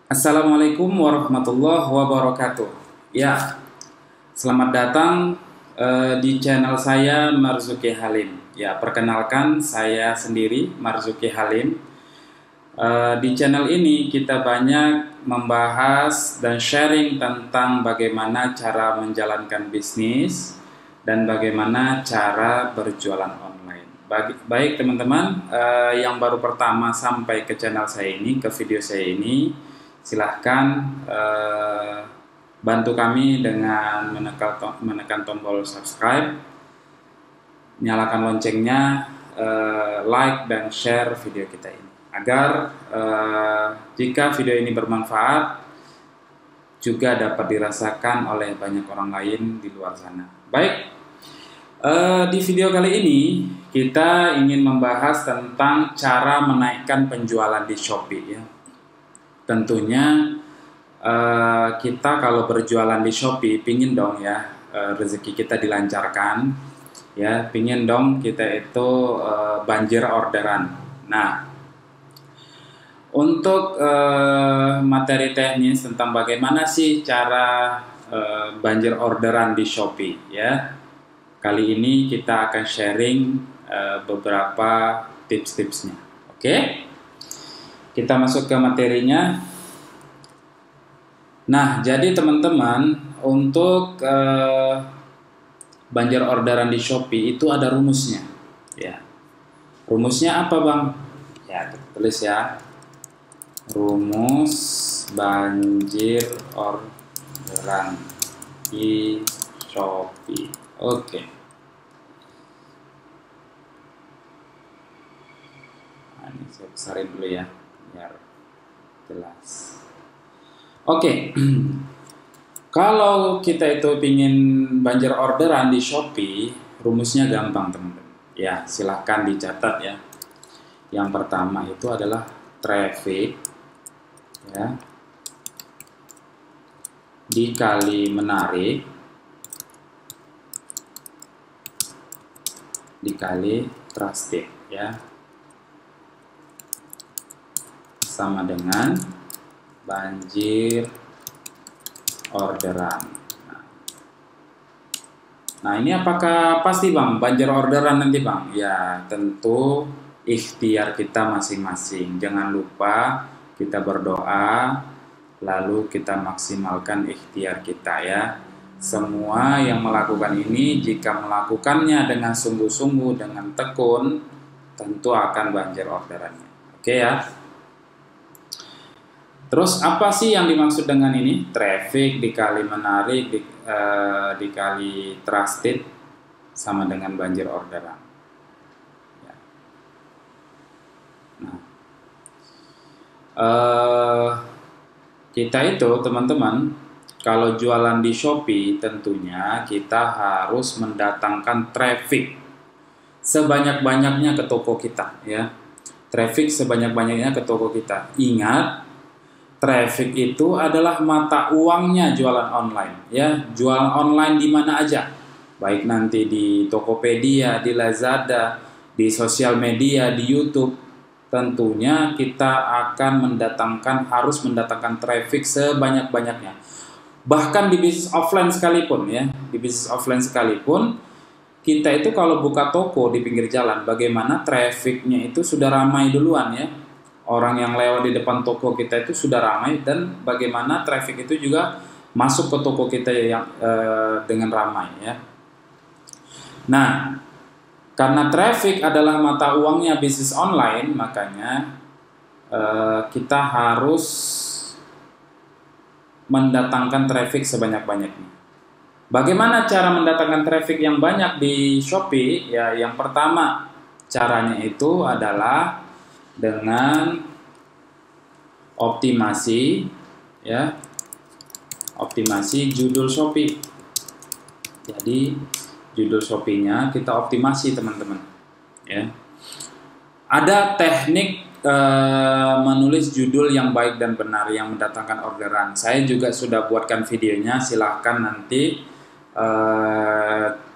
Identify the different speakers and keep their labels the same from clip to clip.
Speaker 1: Assalamualaikum warahmatullahi wabarakatuh. Ya, selamat datang di channel saya Marzuki Halim. Ya, perkenalkan saya sendiri Marzuki Halim. Di channel ini kita banyak membahas dan sharing tentang bagaimana cara menjalankan bisnis dan bagaimana cara berjualan online. Baik teman-teman yang baru pertama sampai ke channel saya ini, ke video saya ini, silahkan bantu kami dengan menekan tombol subscribe, nyalakan loncengnya, like dan share video kita ini agar jika video ini bermanfaat juga dapat dirasakan oleh banyak orang lain di luar sana. Baik, di video kali ini kita ingin membahas tentang cara menaikkan penjualan di Shopee ya. Tentunya kita kalau berjualan di Shopee pingin dong ya rezeki kita dilancarkan ya, pingin dong kita itu banjir orderan. Nah, untuk materi teknis tentang bagaimana sih cara banjir orderan di Shopee ya, kali ini kita akan sharing beberapa tips-tipsnya. Oke? Kita masuk ke materinya. Nah, jadi teman-teman, untuk banjir orderan di Shopee itu ada rumusnya. Ya, rumusnya apa, Bang? Ya, tulis ya. Rumus banjir orderan di Shopee. Oke. Nah, ini saya besarin dulu ya, biar jelas. Oke, kalau kita itu ingin banjir orderan di Shopee, rumusnya gampang teman-teman. Ya, silahkan dicatat ya. Yang pertama itu adalah traffic, ya, dikali menarik, dikali trusted, ya, sama dengan banjir orderan. Nah, ini apakah pasti Bang banjir orderan nanti Bang? Ya, tentu ikhtiar kita masing-masing. Jangan lupa kita berdoa, lalu kita maksimalkan ikhtiar kita ya. Semua yang melakukan ini, jika melakukannya dengan sungguh-sungguh, dengan tekun, tentu akan banjir orderannya. Oke ya. Terus apa sih yang dimaksud dengan ini? Traffic dikali menarik dikali trusted sama dengan banjir orderan. Ya. Nah, kita itu teman-teman kalau jualan di Shopee tentunya kita harus mendatangkan traffic sebanyak-banyaknya ke toko kita ya. Traffic sebanyak-banyaknya ke toko kita. Ingat, traffic itu adalah mata uangnya jualan online ya. Jualan online di mana aja, baik nanti di Tokopedia, di Lazada, di sosial media, di YouTube, tentunya kita akan harus mendatangkan traffic sebanyak-banyaknya. Bahkan di bisnis offline sekalipun ya, di bisnis offline sekalipun kita itu kalau buka toko di pinggir jalan, bagaimana trafficnya itu sudah ramai duluan ya. Orang yang lewat di depan toko kita itu sudah ramai, dan bagaimana traffic itu juga masuk ke toko kita yang dengan ramai ya. Nah, karena traffic adalah mata uangnya bisnis online, makanya kita harus mendatangkan traffic sebanyak-banyaknya. Bagaimana cara mendatangkan traffic yang banyak di Shopee? Ya, yang pertama caranya itu adalah dengan optimasi ya, optimasi judul Shopee. Jadi judul Shopee-nya kita optimasi teman-teman ya. Ada teknik menulis judul yang baik dan benar yang mendatangkan orderan. Saya juga sudah buatkan videonya, silahkan nanti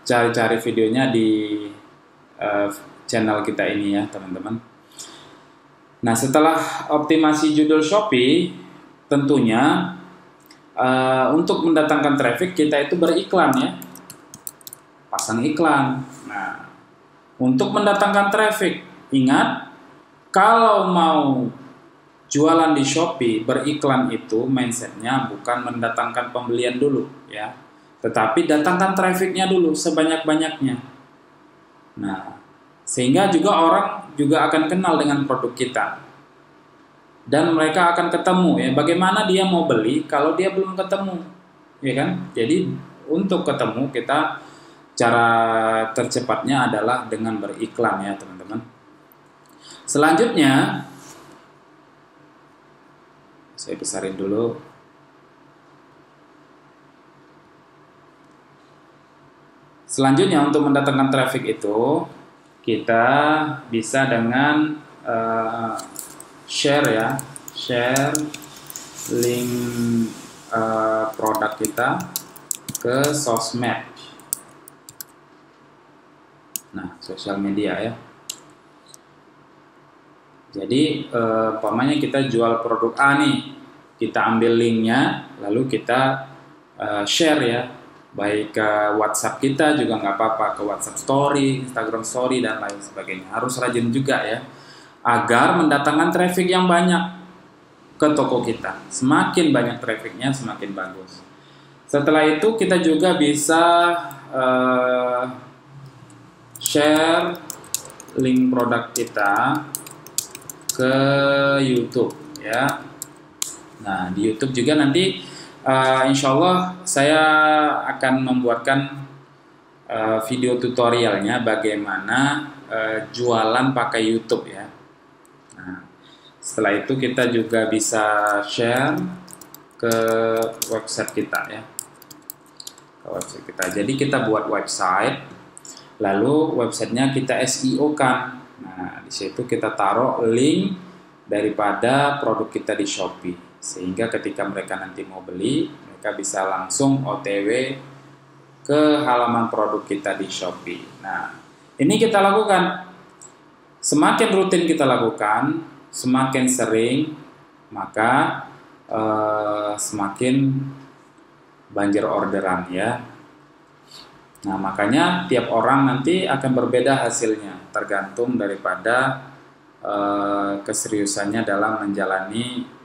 Speaker 1: cari-cari videonya di channel kita ini ya teman-teman. Nah, setelah optimasi judul Shopee, tentunya untuk mendatangkan traffic kita itu beriklan ya, pasang iklan. Nah, untuk mendatangkan traffic, ingat kalau mau jualan di Shopee beriklan itu mindsetnya bukan mendatangkan pembelian dulu ya, tetapi datangkan trafficnya dulu sebanyak-banyaknya. Nah, sehingga juga orang juga akan kenal dengan produk kita dan mereka akan ketemu ya. Bagaimana dia mau beli kalau dia belum ketemu, ya kan? Jadi untuk ketemu kita cara tercepatnya adalah dengan beriklan ya teman-teman. Selanjutnya saya besarin dulu. Selanjutnya untuk mendatangkan traffic itu kita bisa dengan share ya, share link produk kita ke sosmed. Nah, sosial media ya. Jadi umpamanya kita jual produk A nih, kita ambil linknya, lalu kita share ya, baik ke WhatsApp kita juga nggak apa-apa, ke WhatsApp Story, Instagram Story dan lain sebagainya. Harus rajin juga ya, agar mendatangkan traffic yang banyak ke toko kita. Semakin banyak trafficnya, semakin bagus. Setelah itu kita juga bisa share link produk kita ke YouTube ya. Nah, di YouTube juga nanti insya Allah saya akan membuatkan video tutorialnya bagaimana jualan pakai YouTube ya. Nah, setelah itu kita juga bisa share ke website kita ya, ke website kita. Jadi kita buat website, lalu websitenya kita SEO kan. Nah, di situ kita taruh link daripada produk kita di Shopee, sehingga ketika mereka nanti mau beli, mereka bisa langsung OTW ke halaman produk kita di Shopee. Nah, ini kita lakukan. Semakin rutin kita lakukan, semakin sering, maka semakin banjir orderan ya. Nah, makanya tiap orang nanti akan berbeda hasilnya, tergantung daripada keseriusannya dalam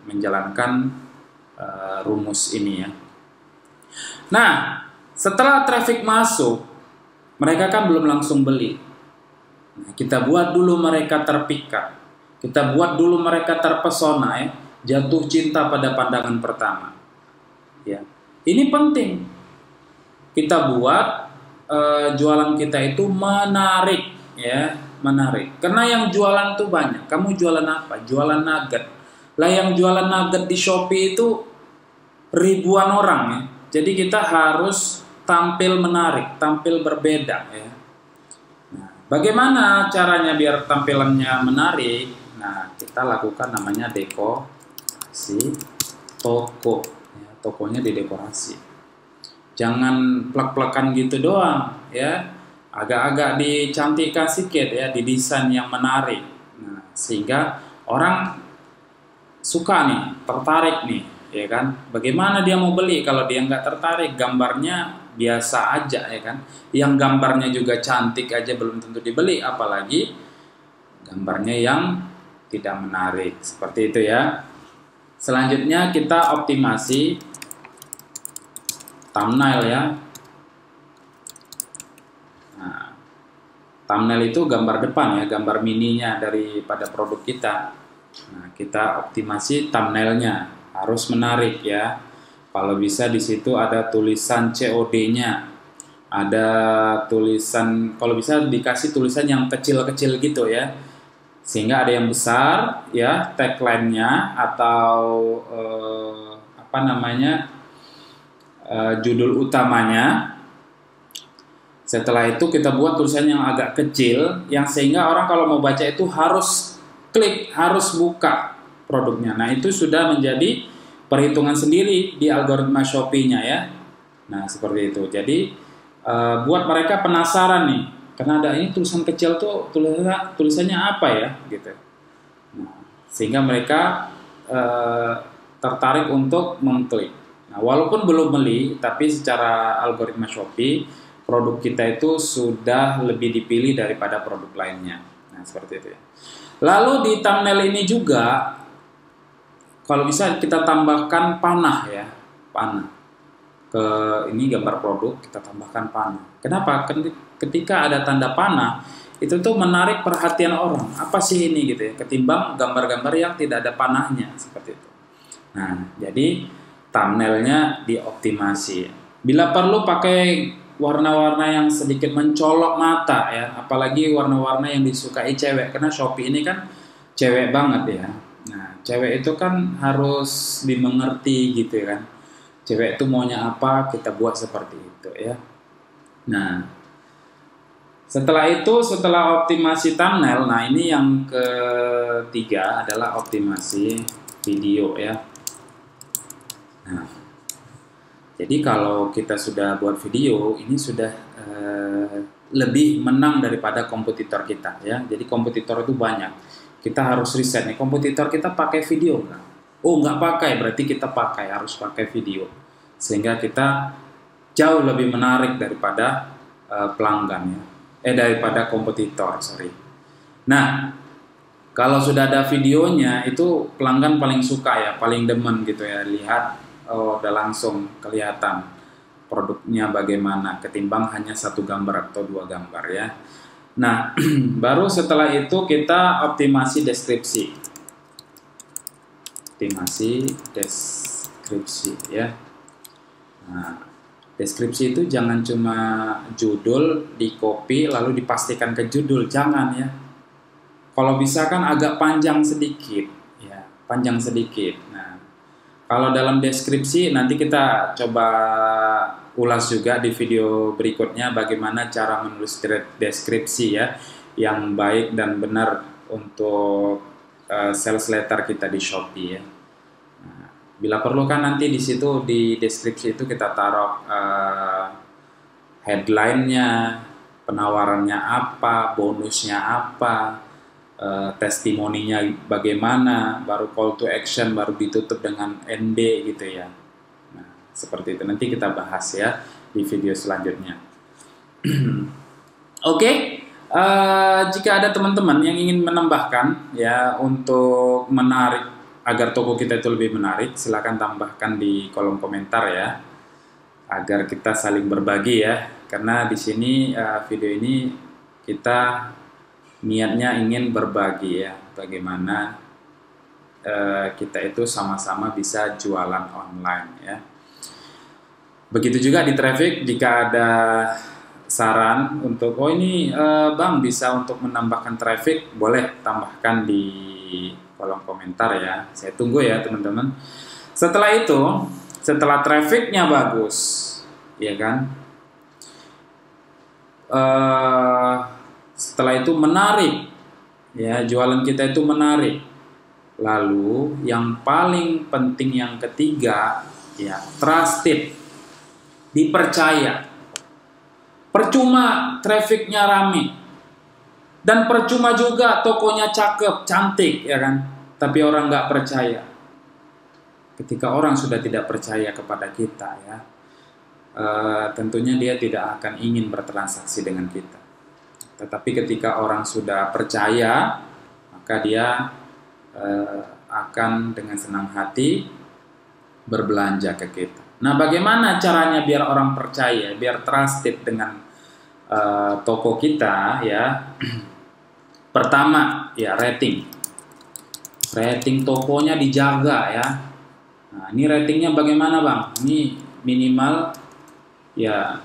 Speaker 1: menjalankan rumus ini ya. Nah, setelah traffic masuk, mereka kan belum langsung beli. Nah, kita buat dulu mereka terpikat, kita buat dulu mereka terpesona ya, jatuh cinta pada pandangan pertama. Ya, ini penting. Kita buat jualan kita itu menarik ya, menarik. Karena yang jualan tuh banyak. Kamu jualan apa? Jualan nugget. Lah yang jualan nugget di Shopee itu ribuan orang ya. Jadi kita harus tampil menarik, tampil berbeda ya. Nah, bagaimana caranya biar tampilannya menarik? Nah, kita lakukan namanya dekorasi toko ya, tokonya didekorasi. Jangan plek-plekan gitu doang ya. Agak-agak dicantikkan sedikit ya, didesain yang menarik. Nah, sehingga orang suka nih, tertarik nih, ya kan? Bagaimana dia mau beli kalau dia nggak tertarik? Gambarnya biasa aja ya kan? Yang gambarnya juga cantik aja belum tentu dibeli, apalagi gambarnya yang tidak menarik. Seperti itu ya. Selanjutnya kita optimasi thumbnail ya. Nah, thumbnail itu gambar depan ya, gambar mininya daripada produk kita. Nah, kita optimasi thumbnailnya harus menarik ya. Kalau bisa di situ ada tulisan COD-nya, ada tulisan, kalau bisa dikasih tulisan yang kecil-kecil gitu ya, sehingga ada yang besar ya tagline-nya atau apa namanya judul utamanya. Setelah itu kita buat tulisan yang agak kecil, yang sehingga orang kalau mau baca itu harus klik, harus buka produknya. Nah, itu sudah menjadi perhitungan sendiri di algoritma Shopee-nya ya. Nah, seperti itu. Jadi buat mereka penasaran nih, karena ada ini tulisan kecil tuh, tulisannya apa ya gitu. Nah, sehingga mereka tertarik untuk mengklik. Nah, walaupun belum beli, tapi secara algoritma Shopee, produk kita itu sudah lebih dipilih daripada produk lainnya. Nah, seperti itu ya. Lalu di thumbnail ini juga, kalau bisa kita tambahkan panah ya, panah. Ke ini gambar produk, kita tambahkan panah. Kenapa? Ketika ada tanda panah, itu tuh menarik perhatian orang. Apa sih ini gitu ya? Ketimbang gambar-gambar yang tidak ada panahnya, seperti itu. Nah, jadi thumbnailnya dioptimasi. Bila perlu pakai warna-warna yang sedikit mencolok mata ya, apalagi warna-warna yang disukai cewek, karena Shopee ini kan cewek banget ya. Nah, cewek itu kan harus dimengerti gitu kan. Cewek itu maunya apa, kita buat seperti itu ya. Nah, setelah optimasi thumbnail, nah ini yang ketiga adalah optimasi video ya. Nah, jadi kalau kita sudah buat video, ini sudah lebih menang daripada kompetitor kita ya. Jadi kompetitor itu banyak. Kita harus riset nih, kompetitor kita pakai video nggak? Oh nggak pakai, berarti kita harus pakai video. Sehingga kita jauh lebih menarik daripada pelanggan ya. Daripada kompetitor, sorry. Nah, kalau sudah ada videonya, itu pelanggan paling suka ya, paling demen gitu ya, lihat udah langsung kelihatan produknya bagaimana, ketimbang hanya satu gambar atau dua gambar ya. Nah, baru setelah itu kita optimasi deskripsi. Optimasi deskripsi ya. Nah, deskripsi itu jangan cuma judul, di copy lalu dipastikan ke judul, jangan ya. Kalau bisa kan agak panjang sedikit ya, panjang sedikit. Nah, kalau dalam deskripsi nanti kita coba ulas juga di video berikutnya bagaimana cara menulis deskripsi ya yang baik dan benar untuk sales letter kita di Shopee ya. Bila perlu kan nanti di situ di deskripsi itu kita taruh headline-nya, penawarannya apa, bonusnya apa, testimoninya bagaimana, baru call to action, baru ditutup dengan NB gitu ya. Nah, seperti itu nanti kita bahas ya di video selanjutnya. Oke, jika ada teman-teman yang ingin menambahkan ya untuk menarik agar toko kita itu lebih menarik, silakan tambahkan di kolom komentar ya, agar kita saling berbagi ya. Karena di sini video ini kita niatnya ingin berbagi ya, bagaimana kita itu sama-sama bisa jualan online ya. Begitu juga di traffic, jika ada saran untuk ini Bang bisa untuk menambahkan traffic, boleh tambahkan di kolom komentar ya, saya tunggu ya teman-teman. Setelah itu, setelah trafficnya bagus, ya kan, setelah itu menarik, ya jualan kita itu menarik. Lalu yang paling penting yang ketiga, ya trusted, dipercaya. Percuma trafficnya rame. Dan percuma juga tokonya cakep, cantik, ya kan? Tapi orang nggak percaya. Ketika orang sudah tidak percaya kepada kita, ya, tentunya dia tidak akan ingin bertransaksi dengan kita. Tetapi ketika orang sudah percaya, maka dia akan dengan senang hati berbelanja ke kita. Nah, bagaimana caranya biar orang percaya, biar trusted dengan toko kita, ya? Pertama, ya rating tokonya dijaga ya. Nah, ini ratingnya bagaimana Bang? Ini minimal ya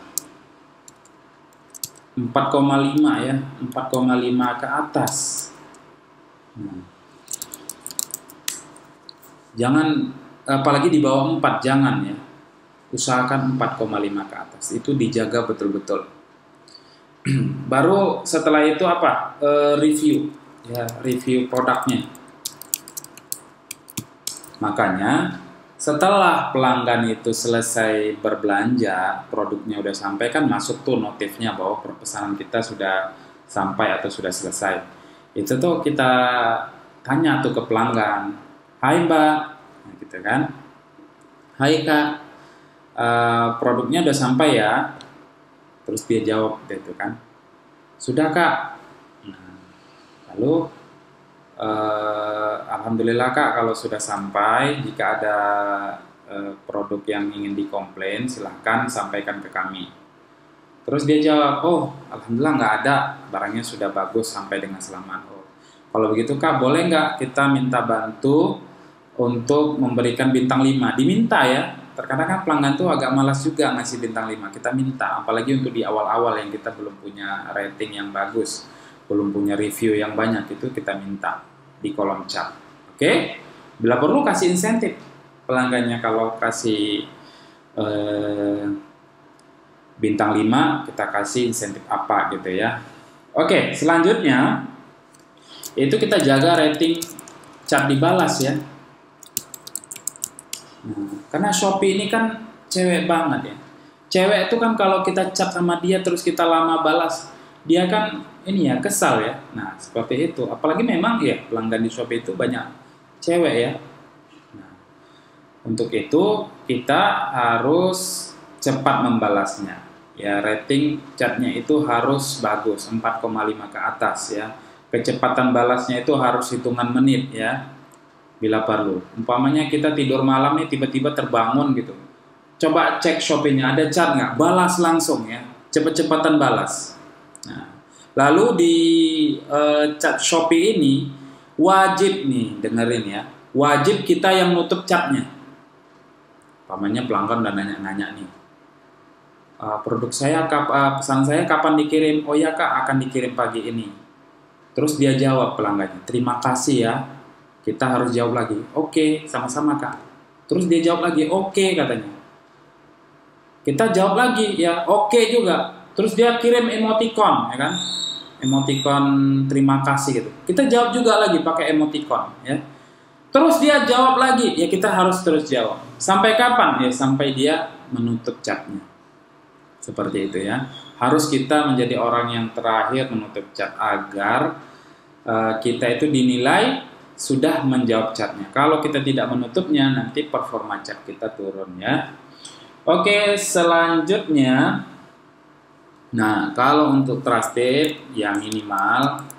Speaker 1: 4,5 ya, 4,5 ke atas. Jangan, apalagi di bawah 4 jangan ya. Usahakan 4,5 ke atas. Itu dijaga betul-betul. Baru setelah itu apa? Review ya, review produknya. Makanya setelah pelanggan itu selesai berbelanja, produknya udah sampai, kan masuk tuh notifnya bahwa pesanan kita sudah sampai atau sudah selesai. Itu tuh kita tanya tuh ke pelanggan, "Hai Mbak," nah, kita gitu kan. Hai Kak, produknya udah sampai ya. Terus dia jawab gitu kan, sudah Kak. Nah, lalu alhamdulillah Kak kalau sudah sampai. Jika ada produk yang ingin dikomplain, silahkan sampaikan ke kami. Terus dia jawab, oh alhamdulillah nggak ada, barangnya sudah bagus sampai dengan selamat. Oh, kalau begitu Kak, boleh nggak kita minta bantu untuk memberikan bintang 5? Diminta ya. Terkadang kan pelanggan tuh agak malas juga ngasih bintang 5. Kita minta, apalagi untuk di awal-awal yang kita belum punya rating yang bagus, belum punya review yang banyak, itu kita minta di kolom chat. Oke? Bila perlu kasih insentif pelanggannya, kalau kasih bintang 5, kita kasih insentif apa gitu ya. Oke, selanjutnya itu kita jaga rating chat dibalas ya. Karena Shopee ini kan cewek banget ya. Cewek itu kan kalau kita chat sama dia terus kita lama balas, dia kan ini ya kesal ya. Nah seperti itu. Apalagi memang ya pelanggan di Shopee itu banyak cewek ya. Nah, untuk itu kita harus cepat membalasnya. Ya rating chatnya itu harus bagus, 4,5 ke atas ya. Kecepatan balasnya itu harus hitungan menit ya. Bila perlu, umpamanya kita tidur malam nih tiba-tiba terbangun gitu, coba cek Shopee-nya ada chat nggak, balas langsung ya, cepet-cepatan balas. Nah, lalu di chat Shopee ini wajib nih dengerin ya, wajib kita yang nutup chatnya. Umpamanya pelanggan udah nanya-nanya nih, produk saya pesan saya kapan dikirim? Oh ya Kak, akan dikirim pagi ini. Terus dia jawab pelanggannya, terima kasih ya. Kita harus jawab lagi, oke, sama-sama Kak. Terus dia jawab lagi, oke katanya. Kita jawab lagi, ya oke juga. Terus dia kirim emoticon, ya kan? Emoticon terima kasih gitu. Kita jawab juga lagi pakai emoticon, ya. Terus dia jawab lagi, ya kita harus terus jawab. Sampai kapan? Ya sampai dia menutup chatnya. Seperti itu ya. Harus kita menjadi orang yang terakhir menutup chat agar kita itu dinilai sudah menjawab chatnya. Kalau kita tidak menutupnya, nanti performa chat kita turun ya. Oke, selanjutnya, nah kalau untuk trusted ya minimal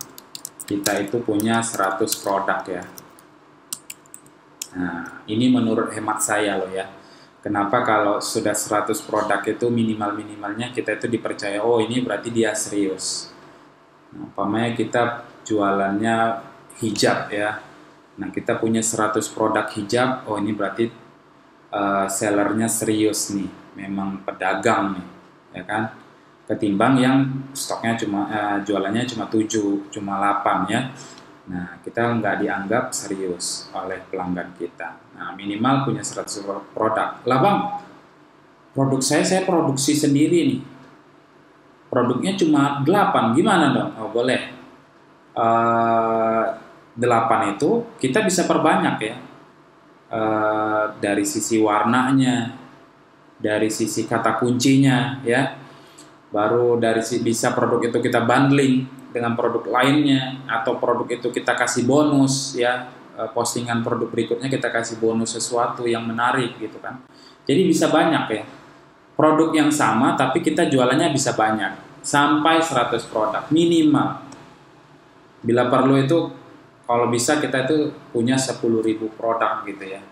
Speaker 1: kita itu punya 100 produk ya. Nah ini menurut hemat saya loh ya. Kenapa kalau sudah 100 produk itu minimal-minimalnya kita itu dipercaya, oh ini berarti dia serius. Nah, umpamanya kita jualannya hijab ya. Nah kita punya 100 produk hijab, oh ini berarti sellernya serius nih, memang pedagang nih, ya kan? Ketimbang yang stoknya cuma jualannya cuma 7, cuma 8 ya. Nah kita nggak dianggap serius oleh pelanggan kita. Nah minimal punya 100 produk. Lah bang, produk saya produksi sendiri nih. Produknya cuma 8, gimana dong? Oh boleh. 8 itu kita bisa perbanyak ya, dari sisi warnanya, dari sisi kata kuncinya ya, baru dari bisa produk itu kita bundling dengan produk lainnya, atau produk itu kita kasih bonus ya, postingan produk berikutnya kita kasih bonus sesuatu yang menarik gitu kan. Jadi bisa banyak ya, produk yang sama tapi kita jualannya bisa banyak, sampai 100 produk minimal. Bila perlu itu kalau bisa kita itu punya 10.000 produk gitu ya.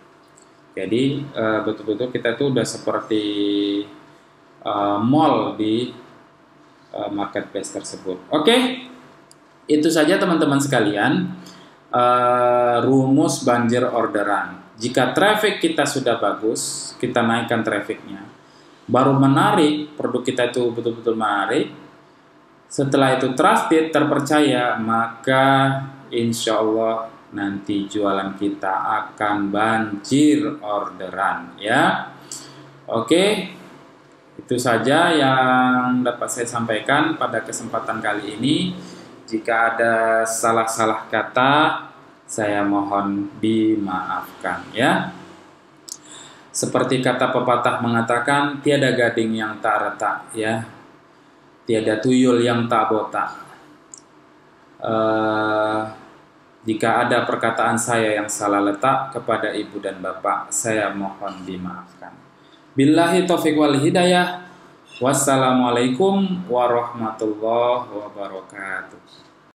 Speaker 1: Jadi betul-betul kita itu udah seperti mall di marketplace tersebut. Oke, itu saja teman-teman sekalian, rumus banjir orderan. Jika traffic kita sudah bagus, kita naikkan trafficnya, baru menarik, produk kita itu betul-betul menarik. Setelah itu trusted, terpercaya, maka insya Allah nanti jualan kita akan banjir orderan ya. Oke, itu saja yang dapat saya sampaikan pada kesempatan kali ini. Jika ada salah-salah kata, saya mohon dimaafkan ya. Seperti kata pepatah mengatakan, tiada gading yang tak retak ya, tiada tuyul yang tak botak. Jika ada perkataan saya yang salah letak kepada ibu dan bapak, saya mohon dimaafkan. Billahi taufiq wal hidayah. Wassalamualaikum warahmatullahi wabarakatuh.